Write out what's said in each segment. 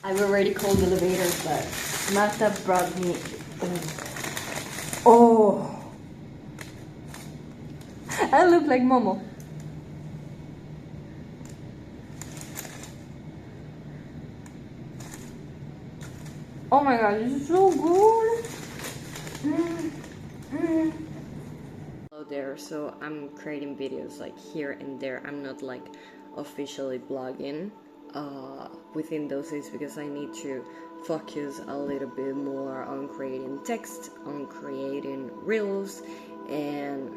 I've already called the elevator, but Marta brought me. Oh! I look like Momo. Oh my god, this is so good! Hello there, so I'm creating videos like here and there. I'm not like officially blogging within those days because I need to focus a little bit more on creating text, on creating reels, and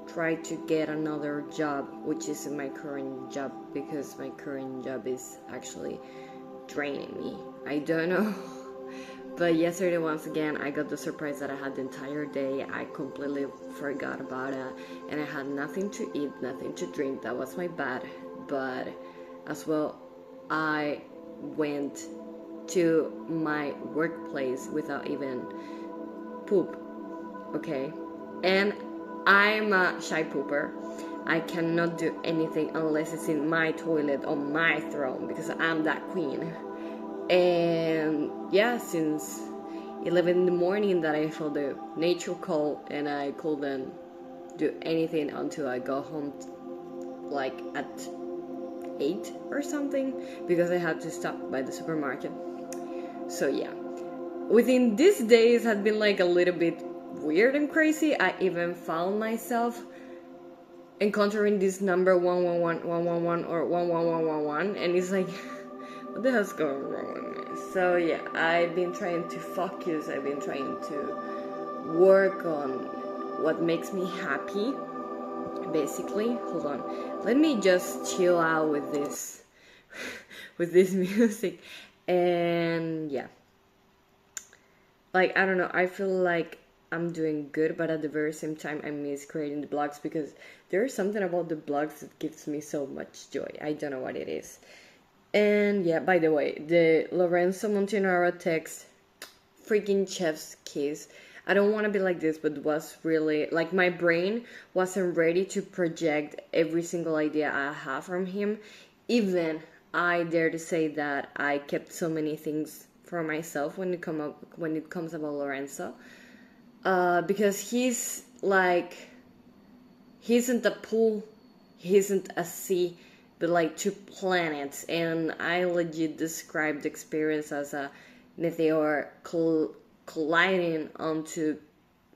try to get another job, which is my current job, because my current job is actually draining me. I don't know. But yesterday, once again, I got the surprise that I had the entire day. I completely forgot about it, and I had nothing to eat, nothing to drink. That was my bad. But as well, I went to my workplace without even poop, okay? And I'm a shy pooper. I cannot do anything unless it's in my toilet on my throne, because I'm that queen. And yeah, since 11 in the morning that I felt the nature call, and I couldn't do anything until I got home like at 8 or something, because I had to stop by the supermarket. So yeah, within these days had been like a little bit weird and crazy. I even found myself encountering this number 111111 or 11111, and it's like, what the hell's going wrong with me? So yeah, I've been trying to focus, I've been trying to work on what makes me happy, basically. Hold on, let me just chill out with this with this music. And yeah, like, I don't know, I feel like I'm doing good, but at the very same time I miss creating the blogs, because there's something about the blogs that gives me so much joy. I don't know what it is. And yeah, by the way, the Lorenzo Montanaro text, freaking chef's kiss. I don't want to be like this, but it was really, like, my brain wasn't ready to project every single idea I have from him. Even I dare to say that I kept so many things for myself when it comes about Lorenzo, because he's like, he isn't a pool, he isn't a sea, but like two planets. And I legit described the experience as a meteor colliding onto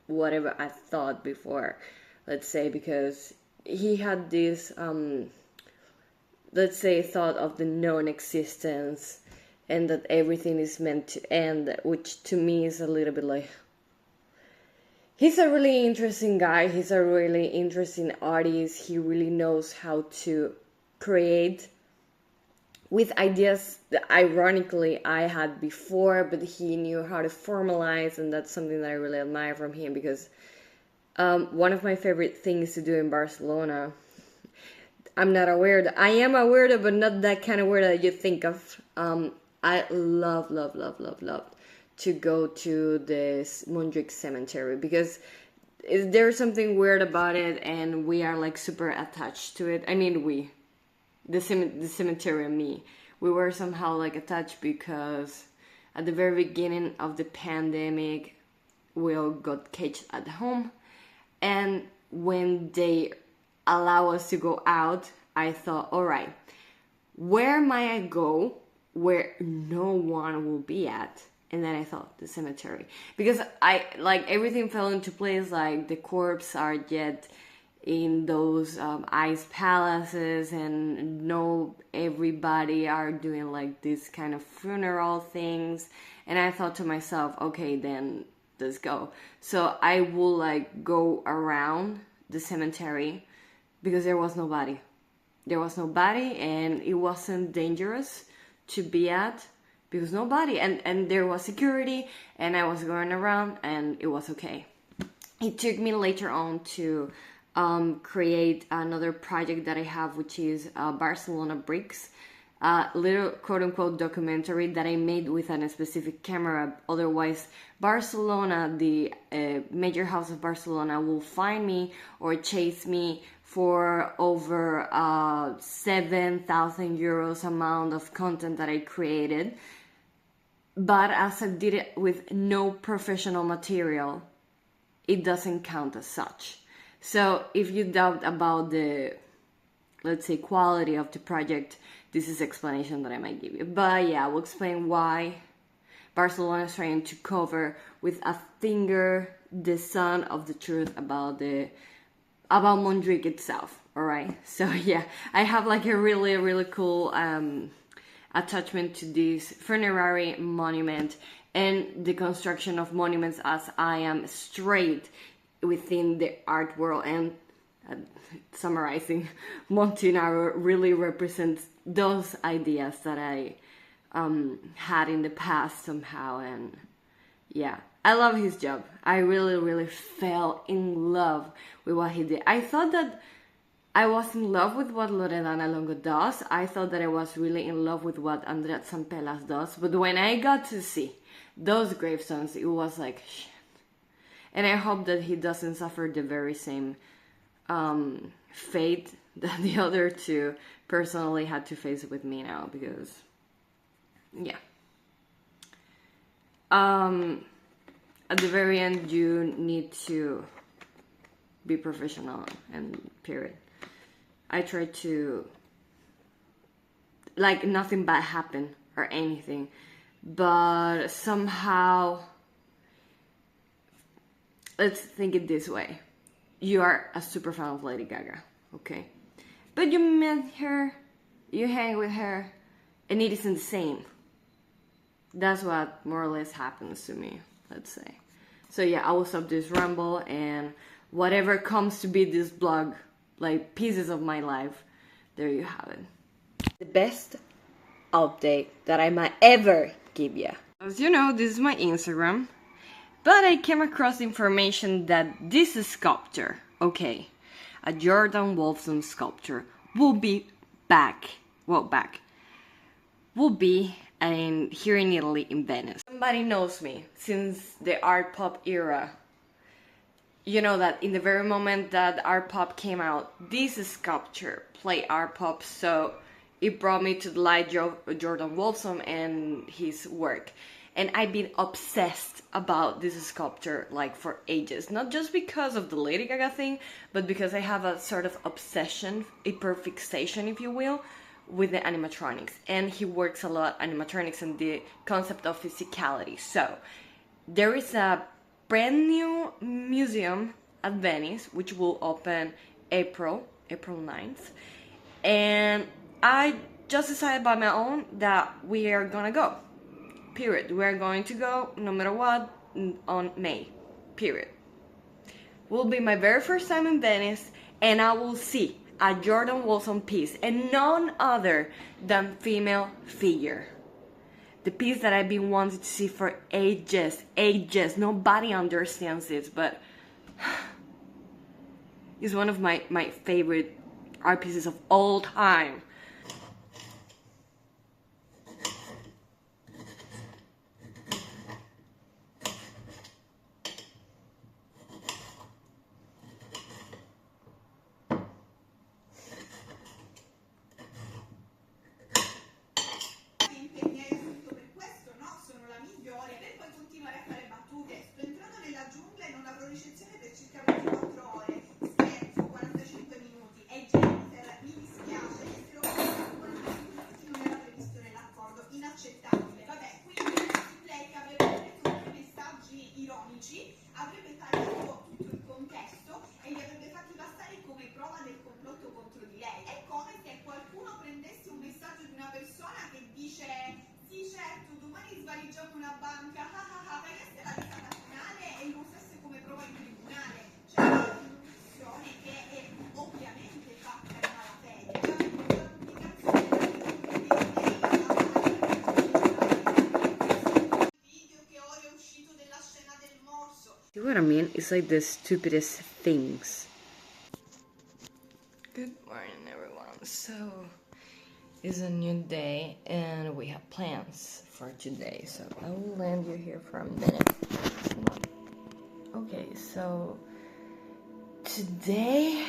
whatever I thought before, let's say, because he had this let's say thought of the non-existence, and that everything is meant to end, which to me is a little bit like, he's a really interesting guy, he's a really interesting artist, he really knows how to create with ideas that ironically I had before, but he knew how to formalize, and that's something that I really admire from him. Because one of my favorite things to do in Barcelona, I'm not a weirdo, I am a weirdo, but not that kind of weirdo that you think of. I love to go to this Montjuic cemetery, because there's something weird about it, and we are like super attached to it. I mean, the cemetery and me, we were somehow like attached, because at the very beginning of the pandemic, we all got caged at home, and when they allow us to go out, I thought, all right, where might I go where no one will be at? And then I thought, the cemetery, because I like everything fell into place. Like, the corpses are yet in those ice palaces, and no, everybody are doing like this kind of funeral things. And I thought to myself, okay, then let's go. So I will like go around the cemetery, because there was nobody, and it wasn't dangerous to be at, because nobody, and there was security, and I was going around, and it was okay. It took me later on to create another project that I have, which is Barcelona Bricks, a little quote-unquote documentary that I made with a specific camera. Otherwise, Barcelona, the major house of Barcelona, will find me or chase me for over 7,000 euros amount of content that I created. but as I did it with no professional material, it doesn't count as such. So if you doubt about the, let's say, quality of the project, this is explanation that I might give you. But yeah, I will explain why Barcelona is trying to cover with a finger the sun of the truth about Montjuic itself. All right. So yeah, I have like a really cool attachment to this funerary monument and the construction of monuments, as I am straight within the art world, and summarizing, Montinaro really represents those ideas that I had in the past somehow. And yeah, I love his job. I really fell in love with what he did. I thought that I was in love with what Loredana Longo does. I thought that I was really in love with what Andrea Zampelas does. But when I got to see those gravestones, it was like, shit. And I hope that he doesn't suffer the very same fate that the other two personally had to face with me now, because, yeah. At the very end, you need to be professional, and period. I try to, like, nothing bad happened or anything, but somehow, let's think it this way. You are a super fan of Lady Gaga, okay? But you met her, you hang with her, and it isn't the same. That's what more or less happens to me, let's say. So yeah, I will stop this ramble, and whatever comes to be this blog, like pieces of my life, there you have it. The best update that I might ever give you. As you know, this is my Instagram, but I came across information that this sculpture, okay, a Jordan Wolfson sculpture, will be back. Will be here in Italy, in Venice. Somebody knows me since the art pop era. You know that in the very moment that art pop came out, this sculpture played art pop, so it brought me to the light Jordan Wolfson and his work. And I've been obsessed about this sculpture like for ages. Not just because of the Lady Gaga thing, but because I have a sort of obsession, hyperfixation if you will, with the animatronics. And he works a lot animatronics and the concept of physicality. So there is a brand new museum at Venice, which will open April 9th. And I just decided by my own that we are gonna go. Period. We are going to go no matter what on May. Period. Will be my very first time in Venice, and I will see a Jordan Wolfson piece, and none other than female figure. The piece that I've been wanting to see for ages. Nobody understands this, but it's one of my favorite art pieces of all time. Avrebbe tagliato tutto il contesto e li avrebbe fatti passare come prova del complotto contro di lei. È come se qualcuno prendesse un messaggio di una persona che dice sì certo, domani svaligiamo una banca, facesse la risata finale e lo usasse come prova in tribunale. Cioè è un'opzione che è ovviamente fatta in malafede. See what I mean? It's like the stupidest things. Good morning, everyone. So, it's a new day and we have plans for today. So, I will land you here for a minute. Okay, so today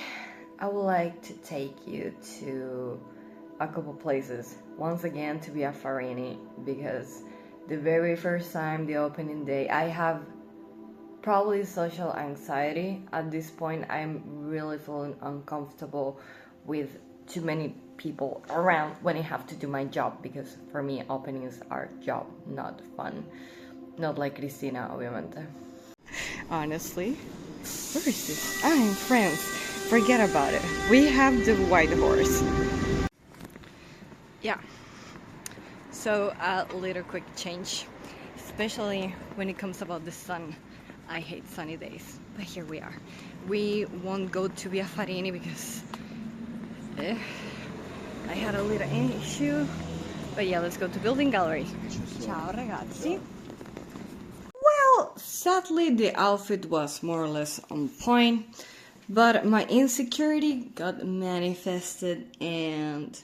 I would like to take you to a couple places. Once again, to be a Farini, because the very first time, the opening day. I have probably social anxiety. At this point, I'm really feeling uncomfortable with too many people around when I have to do my job, because for me, openings are job, not fun. Not like Cristina, obviamente. Honestly, where is this? In France. Forget about it. We have the white horse. Yeah. So a little quick change, especially when it comes about the sun. I hate sunny days, but here we are. We won't go to Via Farini because I had a little issue. But yeah, let's go to Building Gallery. Ciao ragazzi. Well, sadly the outfit was more or less on point, but my insecurity got manifested and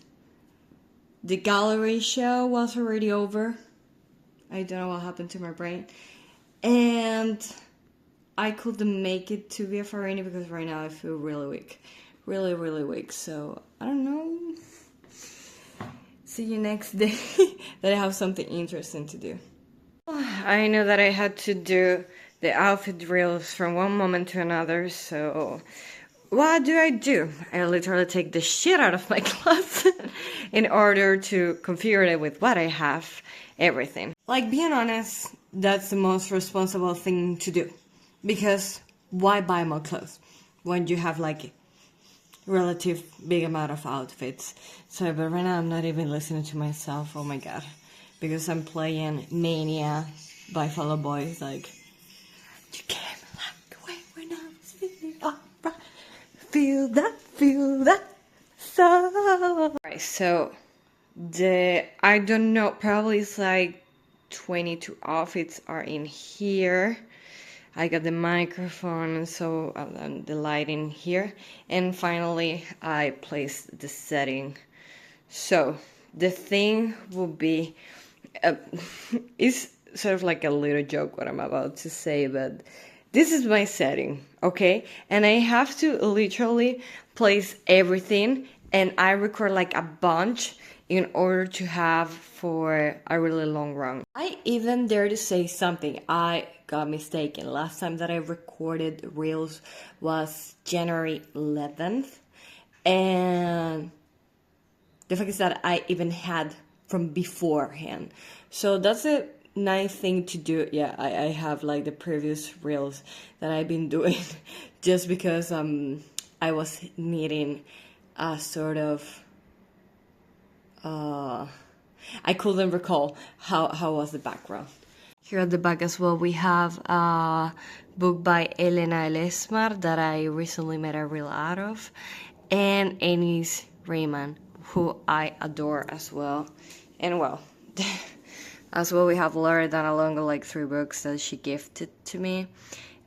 the gallery show was already over. I don't know what happened to my brain. And I couldn't make it to Via Farini because right now I feel really weak. Really, really weak. So, I don't know. See you next day that I have something interesting to do. I know that I had to do the outfit drills from one moment to another, so what do? I literally take the shit out of my closet in order to configure it with what I have, everything. Like, being honest, that's the most responsible thing to do. Because why buy more clothes when you have like relative big amount of outfits? So, but right now I'm not even listening to myself, oh my god. Because I'm playing Mania by Fall Out Boy, like, you came like the way when I was feeling alright. Feel that, so. Alright, so, I don't know, probably it's like 22 outfits are in here. I got the microphone, so the lighting here. And finally, I placed the setting. So, the thing will be, it's sort of like a little joke what I'm about to say, but this is my setting, okay? And I have to literally place everything, and I record like a bunch in order to have for a really long run. I even dare to say something. I got mistaken. Last time that I recorded Reels was January 11th. And the fact is that I even had from beforehand. So that's a nice thing to do. Yeah, I have like the previous Reels that I've been doing just because I was needing a sort of I couldn't recall how was the background. Here at the back as well we have a book by Elena Elesmar that I recently made a reel out of, and Ennis Raymond, who I adore as well. And well, as well we have Laura Danalongo, like 3 books that she gifted to me.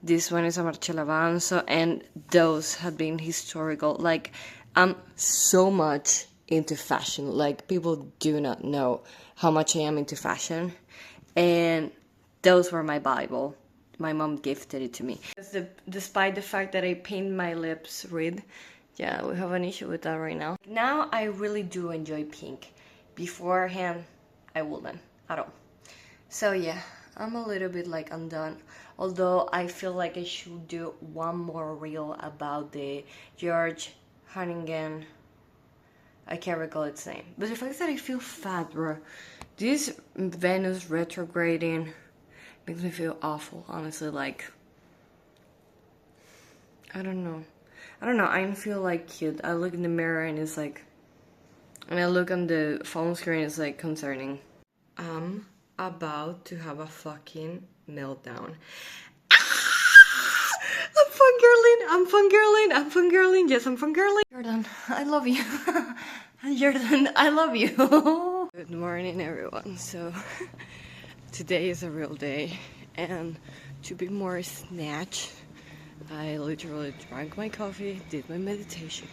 This one is a Marcella Vanzo, and those have been historical. Like, I'm so much into fashion. Like, people do not know how much I am into fashion, and those were my Bible. My mom gifted it to me. Despite the fact that I paint my lips red, yeah, we have an issue with that right now. Now I really do enjoy pink. Beforehand, I wouldn't at all. So yeah, I'm a little bit like undone. Although I feel like I should do one more reel about the George Hanningen. I can't recall its name. But the fact is that I feel fat, bro. This Venus retrograding makes me feel awful, honestly. Like, I don't know. I don't feel like cute. I look in the mirror and it's like, and I look on the phone screen, it's like concerning. I'm about to have a fucking meltdown. I'm fangirling. Yes, I'm fangirling. Jordan, I love you. Jordan, I love you. Good morning, everyone. So, today is a real day. And to be more snatch, I literally drank my coffee, did my meditation,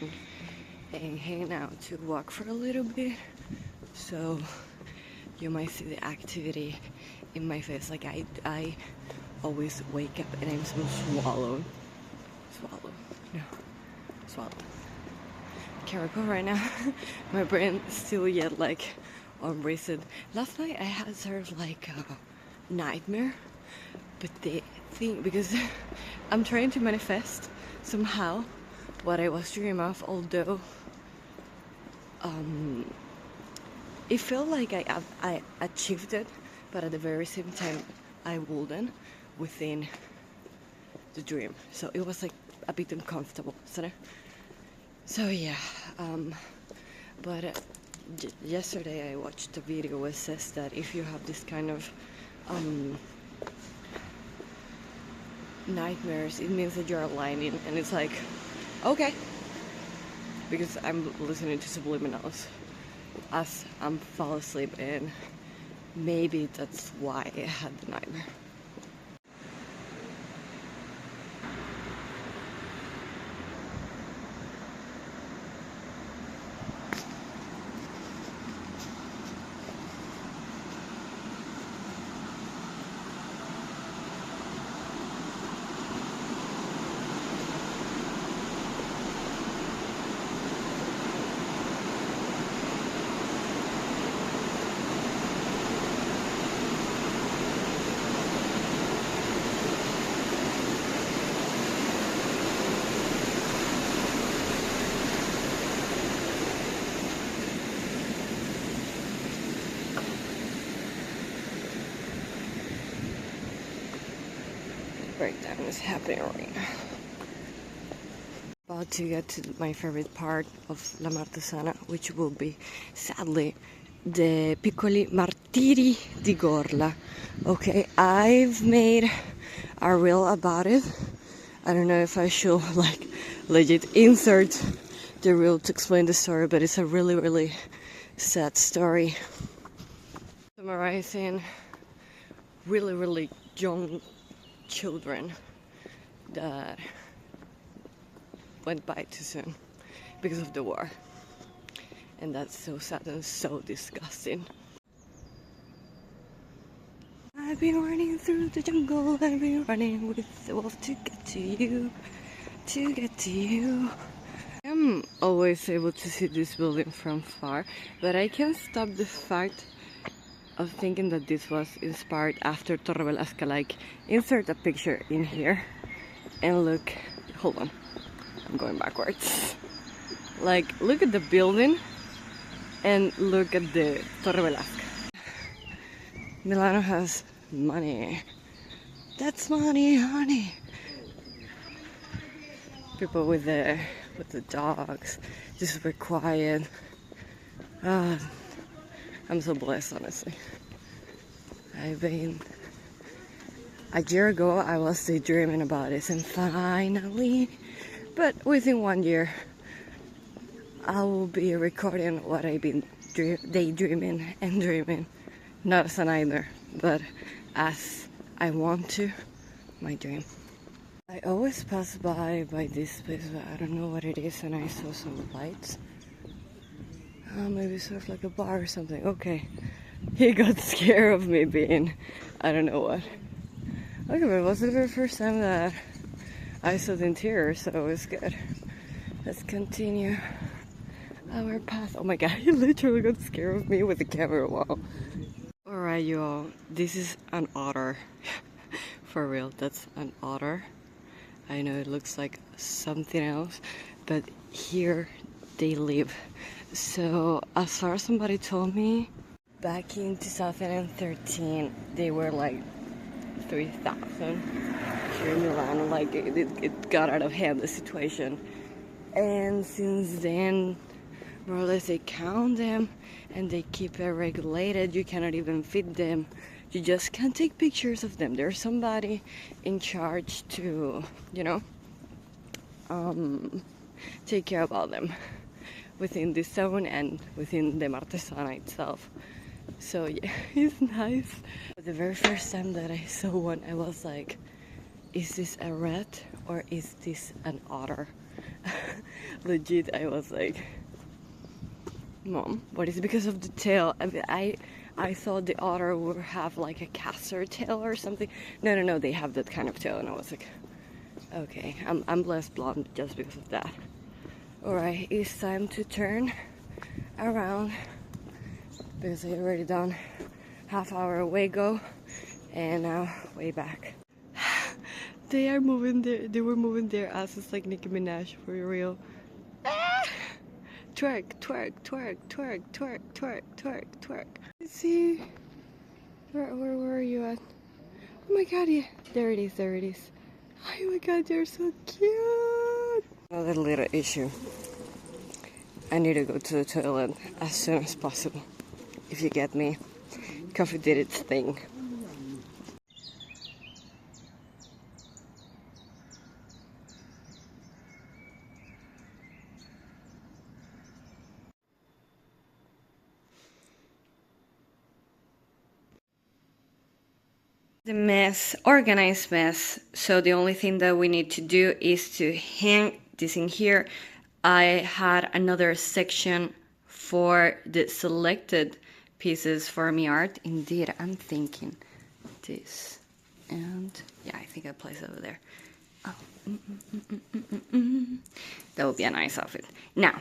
and hang out to walk for a little bit. So, you might see the activity in my face. Like, I always wake up and I'm so swallowed. Can't recall right now. My brain is still yet like on recent. Last night I had sort of like a nightmare, but the thing, because I'm trying to manifest somehow what I was dreaming of, although it felt like I achieved it, but at the very same time I wouldn't within the dream. So it was like a bit uncomfortable, isn't it? So yeah, but yesterday I watched a video where it says that if you have this kind of nightmares, it means that you're aligning, and it's like, okay, because I'm listening to subliminals as I'm fall asleep, and maybe that's why I had the nightmare. Breakdown is happening right now. About to get to my favorite part of La Martesana, which will be, sadly, the piccoli martiri di Gorla. Okay, I've made a reel about it. I don't know if I should like legit insert the reel to explain the story, but it's a really, really sad story. Summarizing really, really young children that went by too soon because of the war, and that's so sad and so disgusting. I've been running through the jungle, I've been running with the wolf to get to you, to get to you. I'm always able to see this building from far, but I can't stop the fact of thinking that this was inspired after Torre Velasca. Like, insert a picture in here and look, hold on, I'm going backwards. Like, look at the building and look at the Torre Velasca. Milano has money. That's money, honey. People with the dogs, just super quiet. I'm so blessed, honestly. A year ago I was daydreaming about this, and finally, but within 1 year, I will be recording what I've been daydreaming and dreaming, not as a nightmare, but as I want to, my dream. I always pass by this place, but I don't know what it is, and I saw some lights. Maybe sort of like a bar or something. Okay, he got scared of me being, I don't know what. Okay, but it was the very first time that I saw the interior, so it was good. Let's continue our path. Oh my god, he literally got scared of me with the camera. Wow. Alright, you all, this is an otter. For real, that's an otter. I know it looks like something else, but here they live. So as far as somebody told me, back in 2013 they were like 3,000 here in Milan. Like it got out of hand, the situation, and since then more or less they count them and they keep it regulated. You cannot even feed them, you just can't take pictures of them. There's somebody in charge to, you know, take care about them within this zone and within the Martesana itself. So yeah, it's nice. But the very first time that I saw one, I was like, is this a rat or is this an otter? Legit, I was like, Mom, what is it? Because of the tail. I thought the otter would have like a castor tail or something. No, they have that kind of tail, and I was like, okay, I'm less blonde just because of that. Alright, it's time to turn around because I already done half-hour away go, and now way back. They are moving they were moving their asses like Nicki Minaj, for real. Ah! Twerk, twerk, twerk, twerk, twerk, twerk, twerk, twerk. Let's see. Where are you at? Oh my god, yeah. There it is, there it is. Oh my god, they're so cute. Another little issue. I need to go to the toilet as soon as possible. If you get me. Coffee did its thing. The mess, organized mess. So the only thing that we need to do is to hang this in here. I had another section for the selected pieces for my art. Indeed, I'm thinking this. And yeah, I think I place it over there. Oh, that would be a nice outfit. Now,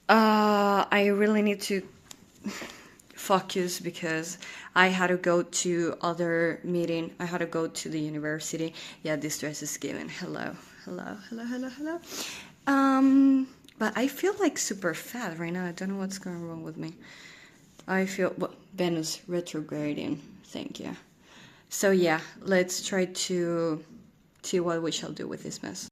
I really need to focus because I had to go to other meeting. I had to go to the university. Yeah, this dress is given. Hello. But I feel like super fat right now. I don't know what's going wrong with me. I feel, well, Venus retrograding. Thank you. So yeah, let's try to see what we shall do with this mess.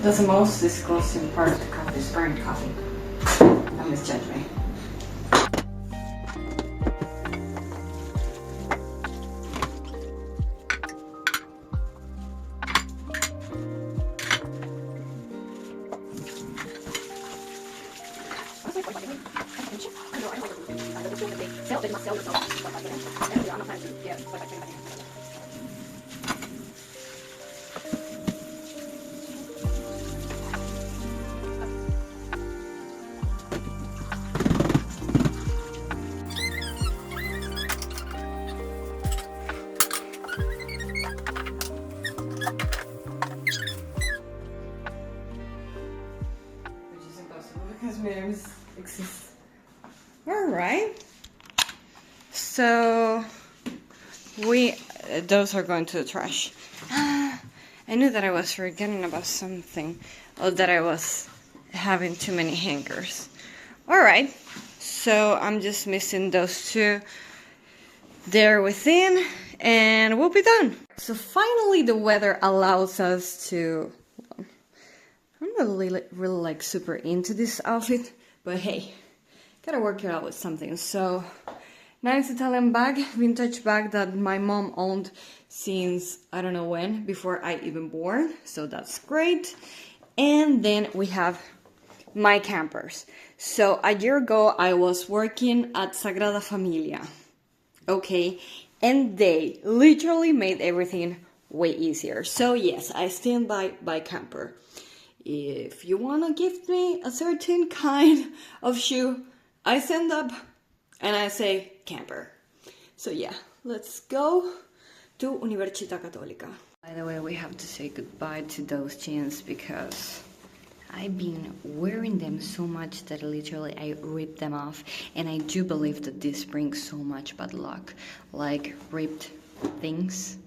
That's the most disgusting part of the coffee is burnt coffee. Don't misjudge me. Exist. All right. So those are going to the trash. I knew that I was forgetting about something, or that I was having too many hangers. All right. So I'm just missing those two there within, and we'll be done. So finally, the weather allows us to. I'm not really like super into this outfit, but hey, gotta work it out with something. So, nice Italian bag, vintage bag that my mom owned since I don't know when, before I even born. So that's great. And then we have my campers. So a year ago, I was working at Sagrada Familia, okay, and they literally made everything way easier. So yes, I stand by camper. If you want to give me a certain kind of shoe, I stand up and I say camper. So yeah, let's go to Università Cattolica. By the way, we have to say goodbye to those jeans because I've been wearing them so much that literally I ripped them off. And I do believe that this brings so much bad luck. Like ripped things.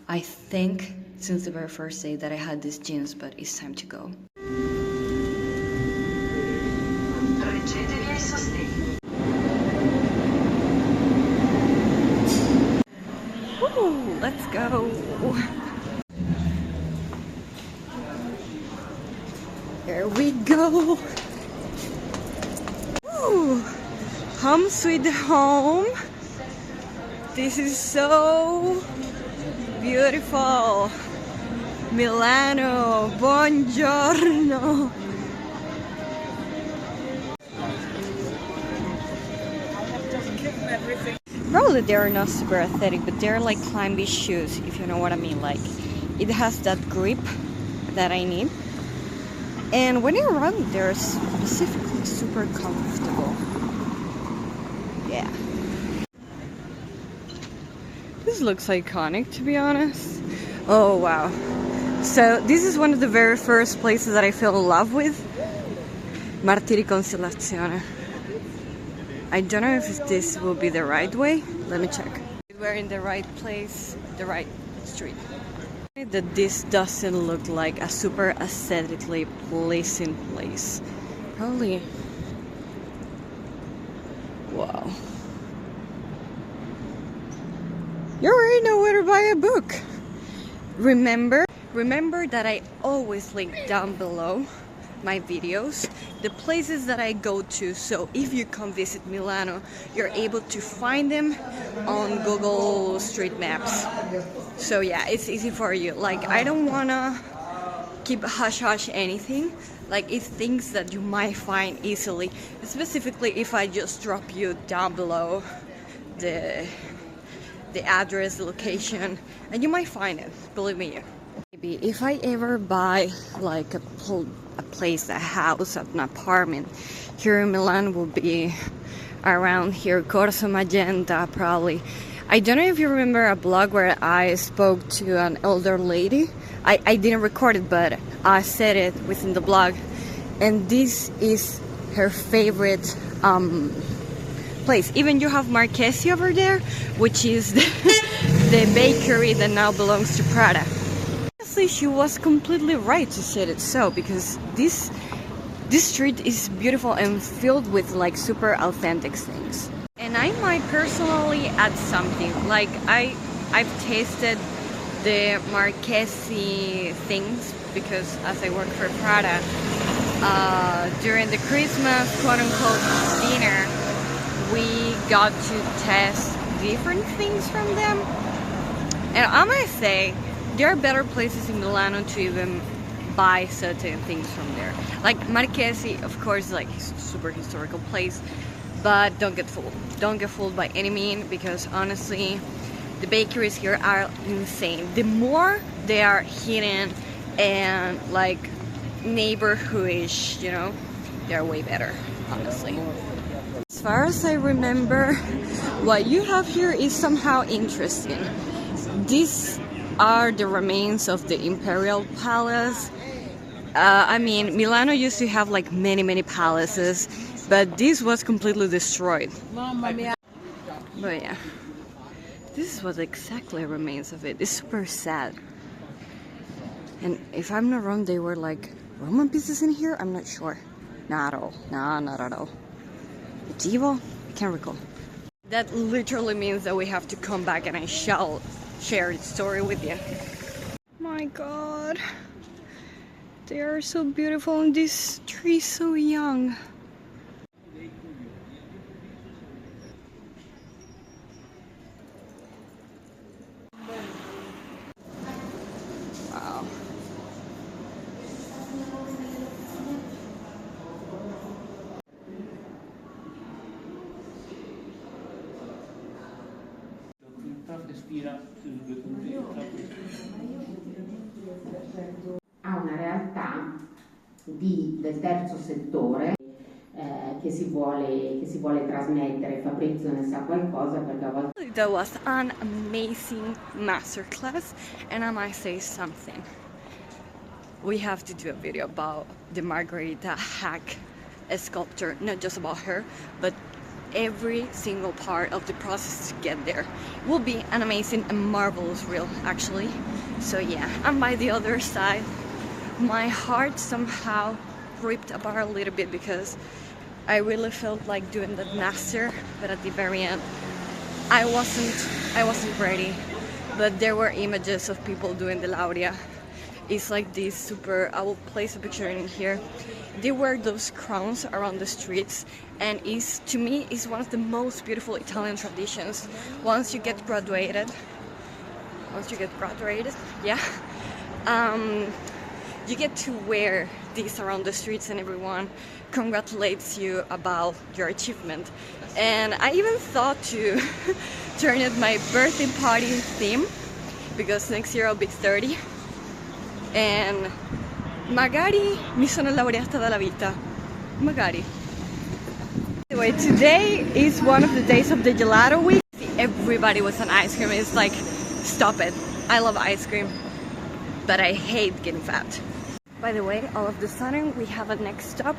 I think since the very first day that I had these jeans, but it's time to go. Woo, let's go. Here we go. Woo. Home sweet home. This is so beautiful. Milano, buongiorno. Probably they are not super aesthetic, but they're like climbing shoes, if you know what I mean. Like, it has that grip that I need. And when you run, they're specifically super comfortable. Yeah. This looks iconic, to be honest. Oh, wow. So, this is one of the very first places that I fell in love with. Consolazione. I don't know if this will be the right way. Let me check. We're in the right place, the right street. That this doesn't look like a super aesthetically pleasing place. Probably. Wow. You already know where to buy a book. Remember that I always link down below my videos the places that I go to, so if you come visit Milano, you're able to find them on Google Street Maps. So yeah, it's easy for you. Like, I don't wanna keep hush-hush anything. Like, it's things that you might find easily, specifically if I just drop you down below the address, the location, and you might find it, believe me. Maybe if I ever buy like a place, a house, an apartment here in Milan, will be around here, Corso Magenta probably. I don't know if you remember a blog where I spoke to an older lady. I didn't record it, but I said it within the blog, and this is her favorite place. Even you have Marchesi over there, which is the bakery that now belongs to Prada. Honestly, she was completely right to say it so, because this street is beautiful and filled with like super authentic things. And I might personally add something. Like, I've tasted the Marchesi things because as I work for Prada, during the Christmas quote-unquote dinner, we got to test different things from them. And I must say, there are better places in Milano to even buy certain things from there. Like Marchesi, of course, like super historical place, but don't get fooled. Don't get fooled by any means, because honestly, the bakeries here are insane. The more they are hidden and like neighborhoodish, you know, they're way better, honestly. As far as I remember, what you have here is somehow interesting. These are the remains of the Imperial Palace. I mean, Milano used to have like many palaces, but this was completely destroyed. But yeah, this is what exactly remains of it. It's super sad. And if I'm not wrong, they were like Roman pieces in here? I'm not sure. Not at all. Nah, not at all. Medieval? I can't recall. That literally means that we have to come back and I shall share the story with you. My god. They are so beautiful and this tree is so young. Wow. Ha una realtà del terzo settore che si vuole trasmettere. Fabrizio ne sa qualcosa perché a volte... That was an amazing masterclass, and I might say something. We have to do a video about the Margherita Hack sculpture, not just about her, but every single part of the process to get there. It will be an amazing and marvelous reel, actually. So yeah, I'm by the other side. My heart somehow ripped apart a little bit because I really felt like doing that master, but at the very end I wasn't ready. But there were images of people doing the Laurea. It's like this super, I will place a picture in here. They wear those crowns around the streets, and to me is one of the most beautiful Italian traditions. Once you get graduated, yeah, you get to wear these around the streets and everyone congratulates you about your achievement. And I even thought to turn it my birthday party theme, because next year I'll be 30 and magari mi sono laureata dalla vita, magari. Anyway, today is one of the days of the Gelato week. Everybody was on ice cream. It's like, stop it. I love ice cream, but I hate getting fat. By the way, all of the sudden we have a next stop.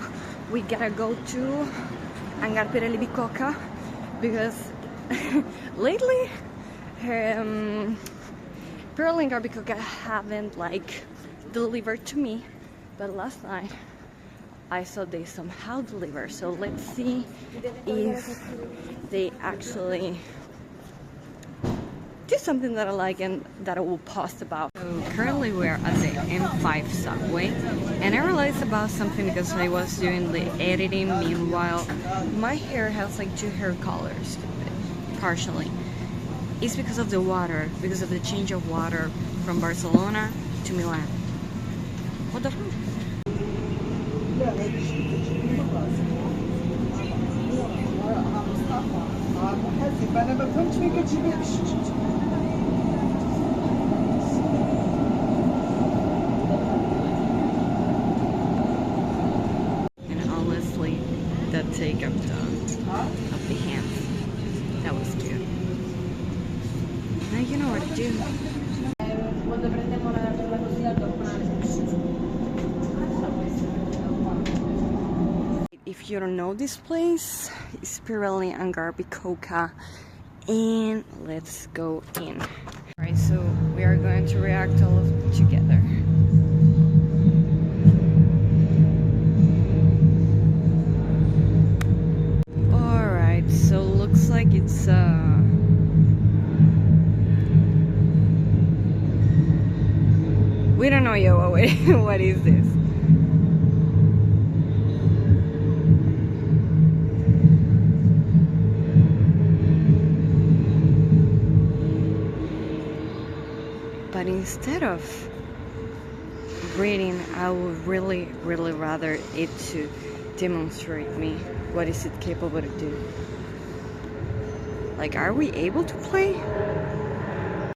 We gotta go to Hangar Pirelli Bicocca because lately Pirelli and Bicocca haven't like delivered to me, but last night I saw they somehow deliver. So let's see if they actually do something that I like and that I will post about. So currently we're at the M5 subway, and I realized about something because I was doing the editing. Meanwhile, my hair has like 2 hair colors, partially. It's because of the water, because of the change of water from Barcelona to Milan. What the fuck? And honestly, that take of the hands, that was cute. Now you know what to do. If you don't know this place, it's Pirelli Hangar Bicocca, and let's go in. Alright, so we are going to react all together. Alright, so looks like it's we don't know yet what is this? But instead of reading, I would really rather it to demonstrate me what is it capable to do. Like, are we able to play?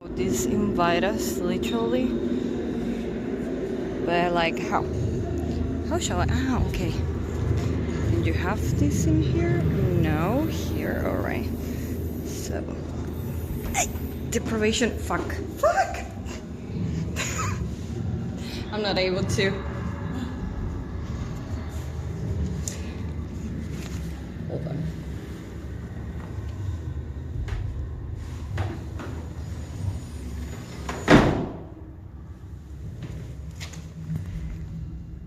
This invite us literally, but like how shall I? Ah, okay. And you have this in here? No, here. All right. So deprivation. Fuck. I'm not able to. Hold on.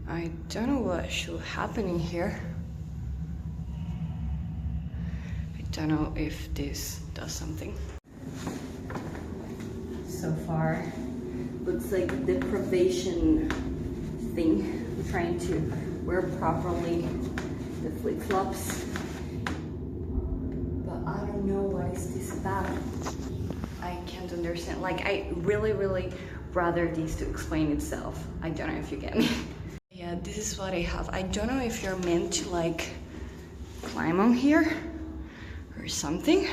I don't know what should happen in here. I don't know if this does something. So far, looks like the deprivation thing. I'm trying to wear properly the flip-flops, but I don't know what is this about. I can't understand. Like, I really rather this to explain itself. I don't know if you get me. Yeah, this is what I have. I don't know if you're meant to like climb on here or something.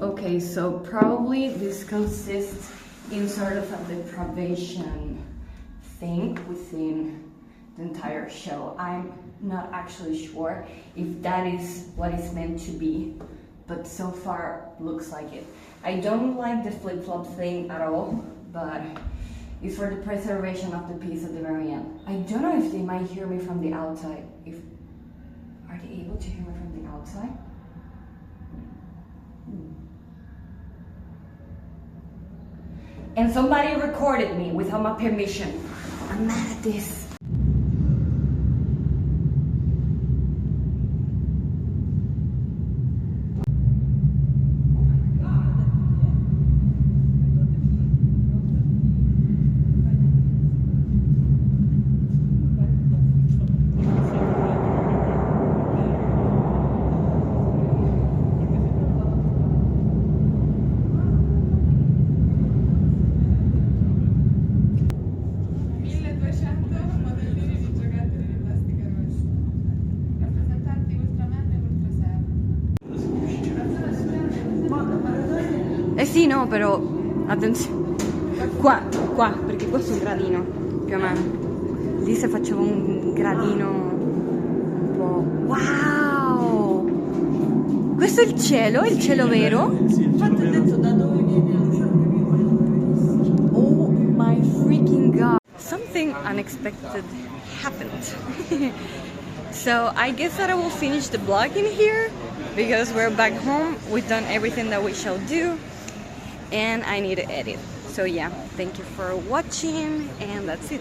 Okay, so probably this consists in sort of a deprivation thing within the entire show. I'm not actually sure if that is what it's meant to be, but so far looks like it. I don't like the flip-flop thing at all, but it's for the preservation of the piece at the very end. I don't know if they might hear me from the outside. If Are they able to hear me from the outside? And somebody recorded me without my permission. I'm mad at this. Eh sì, no, però attenzione. Qua, perché questo è un gradino, più o meno. Lì se facevo un gradino un po'. Wow! Questo è il cielo vero? Infatti ho detto da dove viene, Oh my freaking god! Something unexpected happened. So I guess that I will finish the vlog in here because we're back home. We've done everything that we shall do. And I need to edit. So yeah, thank you for watching, and that's it.